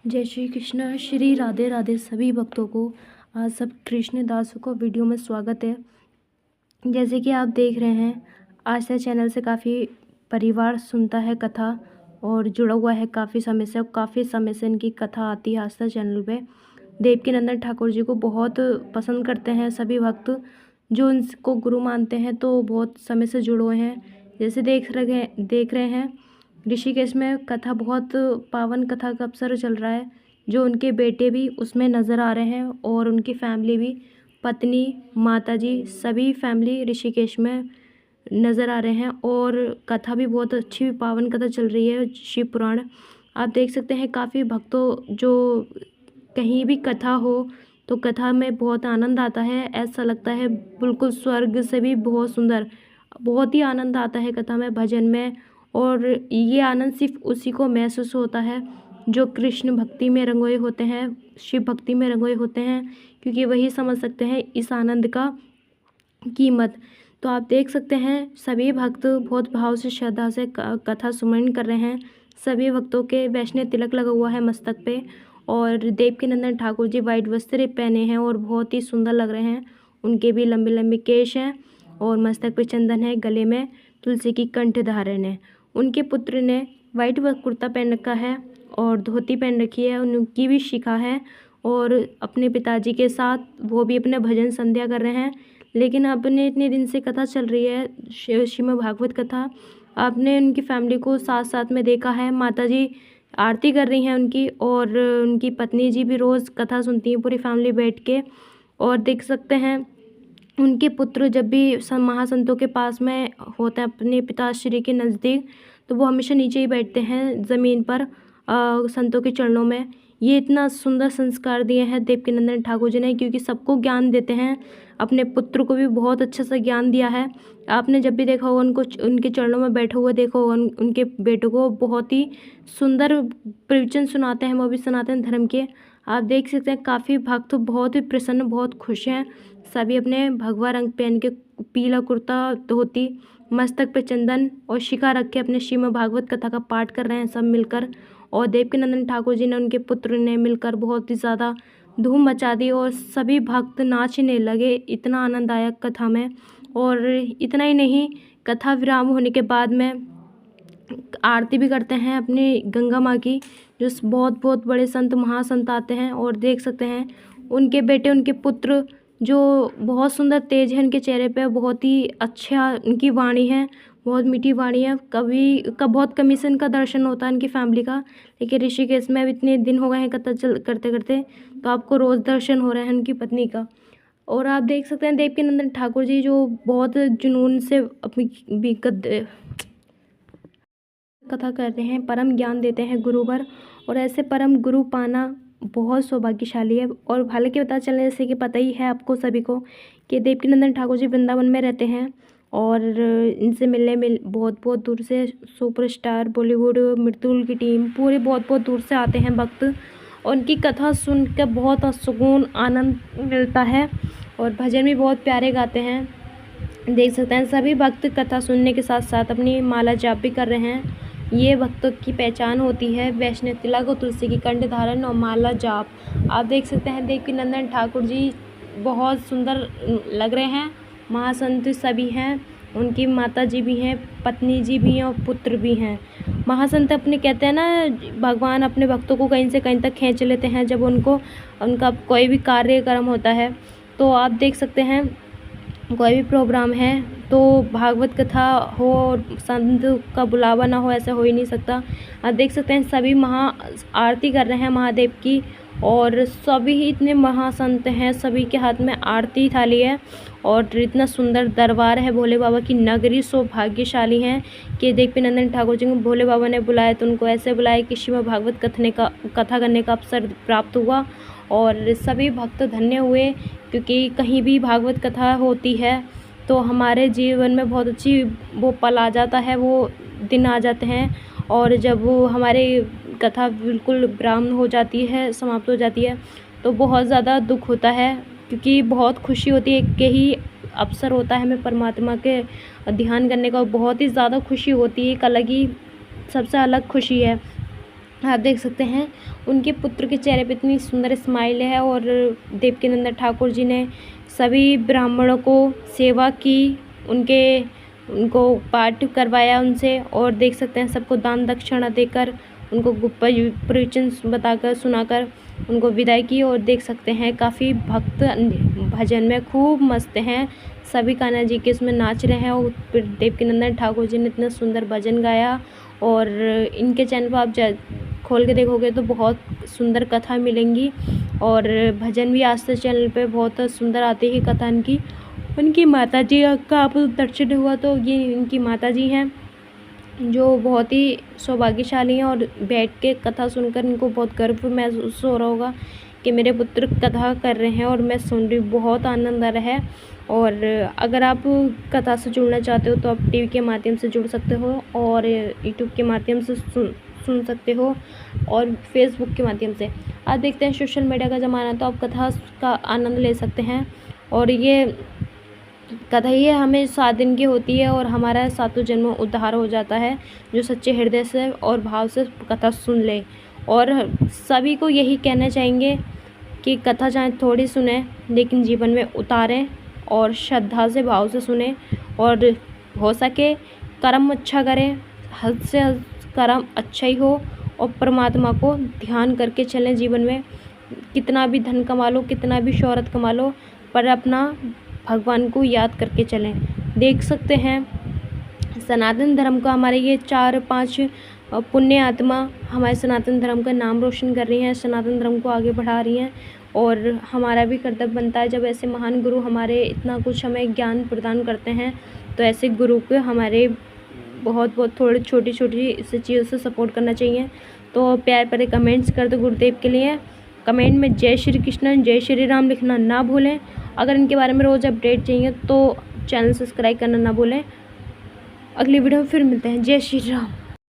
जय श्री कृष्णा, श्री राधे राधे सभी भक्तों को। आज सब कृष्ण दासों को वीडियो में स्वागत है। जैसे कि आप देख रहे हैं, आस्था चैनल से काफ़ी परिवार सुनता है कथा और जुड़ा हुआ है काफ़ी समय से, और काफ़ी समय से इनकी कथा आती है आस्था चैनल पे। देवकीनंदन ठाकुर जी को बहुत पसंद करते हैं सभी भक्त, जो इनको गुरु मानते हैं, तो बहुत समय से जुड़े हुए हैं। जैसे देख रहे हैं, ऋषिकेश में कथा, बहुत पावन कथा का अवसर चल रहा है, जो उनके बेटे भी उसमें नज़र आ रहे हैं और उनकी फैमिली भी, पत्नी, माताजी, सभी फैमिली ऋषिकेश में नज़र आ रहे हैं। और कथा भी बहुत अच्छी पावन कथा चल रही है, शिव पुराण। आप देख सकते हैं काफ़ी भक्तों, जो कहीं भी कथा हो तो कथा में बहुत आनंद आता है, ऐसा लगता है बिल्कुल स्वर्ग से भी बहुत सुंदर, बहुत ही आनंद आता है कथा में, भजन में। और ये आनंद सिर्फ उसी को महसूस होता है जो कृष्ण भक्ति में रंगोए होते हैं, शिव भक्ति में रंगोए होते हैं, क्योंकि वही समझ सकते हैं इस आनंद का कीमत। तो आप देख सकते हैं सभी भक्त बहुत भाव से, श्रद्धा से कथा सुमन कर रहे हैं। सभी भक्तों के वैष्णव तिलक लगा हुआ है मस्तक पे, और देवकीनंदन ठाकुर जी वाइट वस्त्र पहने हैं और बहुत ही सुंदर लग रहे हैं। उनके भी लंबे लंबे केश हैं और मस्तक पे चंदन है, गले में तुलसी की कंठ धारण है। उनके पुत्र ने वाइट कुर्ता पहन रखा है और धोती पहन रखी है, उनकी भी शिखा है, और अपने पिताजी के साथ वो भी अपने भजन संध्या कर रहे हैं। लेकिन आपने इतने दिन से कथा चल रही है, श्रीमद् भागवत कथा, आपने उनकी फैमिली को साथ साथ में देखा है। माताजी आरती कर रही हैं उनकी, और उनकी पत्नी जी भी रोज़ कथा सुनती हैं, पूरी फैमिली बैठ के। और देख सकते हैं उनके पुत्र जब भी महासंतों के पास में होते हैं, अपने पिताश्री के नज़दीक, तो वो हमेशा नीचे ही बैठते हैं ज़मीन पर, संतों के चरणों में। ये इतना सुंदर संस्कार दिए हैं देवकीनंदन ठाकुर जी ने, क्योंकि सबको ज्ञान देते हैं, अपने पुत्र को भी बहुत अच्छा सा ज्ञान दिया है। आपने जब भी देखा होगा उनको, उनके चरणों में बैठे हुए देखा होगा, उनके बेटों को बहुत ही सुंदर प्रवचन सुनाते हैं, वो भी सुनाते हैं धर्म के। आप देख सकते हैं काफ़ी भक्त बहुत ही प्रसन्न, बहुत खुश हैं। सभी अपने भगवा रंग पहन के, पीला कुर्ता, धोती, मस्तक पे चंदन और शिखा रख के अपने श्रीमद् भागवत कथा का पाठ कर रहे हैं सब मिलकर। और देवकीनंदन ठाकुर जी ने, उनके पुत्र ने मिलकर बहुत ही ज़्यादा धूम मचा दी और सभी भक्त नाचने लगे, इतना आनंद आया कथा में। और इतना ही नहीं, कथा विराम होने के बाद में आरती भी करते हैं अपनी गंगा माँ की, जो बहुत बहुत बड़े संत, महासंत आते हैं। और देख सकते हैं उनके बेटे, उनके पुत्र, जो बहुत सुंदर तेज है उनके चेहरे पे, बहुत ही अच्छा उनकी वाणी है, बहुत मीठी वाणी है। बहुत कमी से इनका दर्शन होता है इनकी फैमिली का, लेकिन ऋषिकेश में अब इतने दिन हो गए हैं कथा चल करते करते, तो आपको रोज़ दर्शन हो रहे हैं उनकी पत्नी का। और आप देख सकते हैं देवकीनंदन ठाकुर जी, जो बहुत जुनून से अपनी कथा करते हैं, परम ज्ञान देते हैं गुरुवर। और ऐसे परम गुरु पाना बहुत सौभाग्यशाली है। और हालांकि पता चलने से कि पता ही है आपको सभी को कि देवकीनंदन ठाकुर जी वृंदावन में रहते हैं, और इनसे मिलने में बहुत बहुत दूर से सुपरस्टार बॉलीवुड, मृदुल की टीम, पूरे बहुत बहुत दूर से आते हैं भक्त, और उनकी कथा सुनकर बहुत सुकून, आनंद मिलता है। और भजन भी बहुत प्यारे गाते हैं। देख सकते हैं सभी भक्त कथा सुनने के साथ साथ अपनी माला जाप भी कर रहे हैं। ये भक्तों की पहचान होती है, वैष्णव तिलक और तुलसी की कंठ धारण और माला जाप। आप देख सकते हैं देवकीनंदन ठाकुर जी बहुत सुंदर लग रहे हैं। महासंत सभी हैं, उनकी माता जी भी हैं, पत्नी जी भी हैं और पुत्र भी हैं। महासंत अपने कहते हैं ना, भगवान अपने भक्तों को कहीं से कहीं तक खींच लेते हैं जब उनका कोई भी कार्यक्रम होता है। तो आप देख सकते हैं कोई भी प्रोग्राम है तो भागवत कथा हो और संत का बुलावा ना हो, ऐसा हो ही नहीं सकता। आप देख सकते हैं सभी आरती कर रहे हैं महादेव की, और सभी ही इतने महासंत हैं, सभी के हाथ में आरती थाली है, और इतना सुंदर दरबार है। भोले बाबा की नगरी सौभाग्यशाली हैं कि देवकीनंदन ठाकुर जी को भोले बाबा ने बुलाया, तो उनको ऐसे बुलाया कि श्रीमद् भागवत कथा करने का अवसर प्राप्त हुआ। और सभी भक्त धन्य हुए, क्योंकि कहीं भी भागवत कथा होती है तो हमारे जीवन में बहुत अच्छी वो पल आ जाता है, वो दिन आ जाते हैं। और जब वो हमारी कथा बिल्कुल विराम हो जाती है, समाप्त हो जाती है, तो बहुत ज़्यादा दुख होता है, क्योंकि बहुत खुशी होती है कि ही अवसर होता है हमें परमात्मा के ध्यान करने का, बहुत ही ज़्यादा खुशी होती है, एक अलग ही, सबसे अलग खुशी है। आप देख सकते हैं उनके पुत्र के चेहरे पे इतनी सुंदर स्माइल है। और देवकीनंदन ठाकुर जी ने सभी ब्राह्मणों को सेवा की, उनको पाठ करवाया उनसे, और देख सकते हैं सबको दान दक्षिणा देकर, उनको प्रवचन बताकर सुनाकर उनको विदाई की। और देख सकते हैं काफ़ी भक्त भजन में खूब मस्त हैं, सभी कान्हा जी के इसमें नाच रहे हैं। और देवकीनंदन ठाकुर जी ने इतना सुंदर भजन गाया। और इनके चैनल पर आप खोल के देखोगे तो बहुत सुंदर कथा मिलेंगी, और भजन भी आस्था चैनल पे बहुत सुंदर आती है कथा इनकी। उनकी माता जी का आप दर्शन हुआ तो ये इनकी माता जी हैं, जो बहुत ही सौभाग्यशाली हैं। और बैठ के कथा सुनकर इनको बहुत गर्व महसूस हो रहा होगा कि मेरे पुत्र कथा कर रहे हैं और मैं सुन रही हूँ, बहुत आनंद आ रहा है। और अगर आप कथा से जुड़ना चाहते हो तो आप टीवी के माध्यम से जुड़ सकते हो, और यूट्यूब के माध्यम से सुन सकते हो, और फेसबुक के माध्यम से। आप देखते हैं सोशल मीडिया का ज़माना, तो आप कथा का आनंद ले सकते हैं। और ये कथा ये हमें 7 दिन की होती है, और हमारा 7 जन्मों उद्धार हो जाता है, जो सच्चे हृदय से और भाव से कथा सुन ले। और सभी को यही कहना चाहेंगे कि कथा चाहे थोड़ी सुने लेकिन जीवन में उतारें, और श्रद्धा से भाव से सुने, और हो सके कर्म अच्छा करें, हद से हद कर्म अच्छा ही हो, और परमात्मा को ध्यान करके चलें। जीवन में कितना भी धन कमा लो, कितना भी शोहरत कमा लो, पर अपना भगवान को याद करके चलें। देख सकते हैं सनातन धर्म का हमारे ये 4-5 पुण्य आत्मा हमारे सनातन धर्म का नाम रोशन कर रही हैं, सनातन धर्म को आगे बढ़ा रही हैं। और हमारा भी कर्तव्य बनता है, जब ऐसे महान गुरु हमारे इतना कुछ हमें ज्ञान प्रदान करते हैं, तो ऐसे गुरु को हमारे बहुत थोड़ी छोटी से चीज़ों से सपोर्ट करना चाहिए। तो प्यार भरे कमेंट्स कर दो गुरुदेव के लिए। कमेंट में जय श्री कृष्ण, जय श्री राम लिखना ना भूलें। अगर इनके बारे में रोज़ अपडेट चाहिए तो चैनल सब्सक्राइब करना ना भूलें। अगली वीडियो में फिर मिलते हैं। जय श्री राम।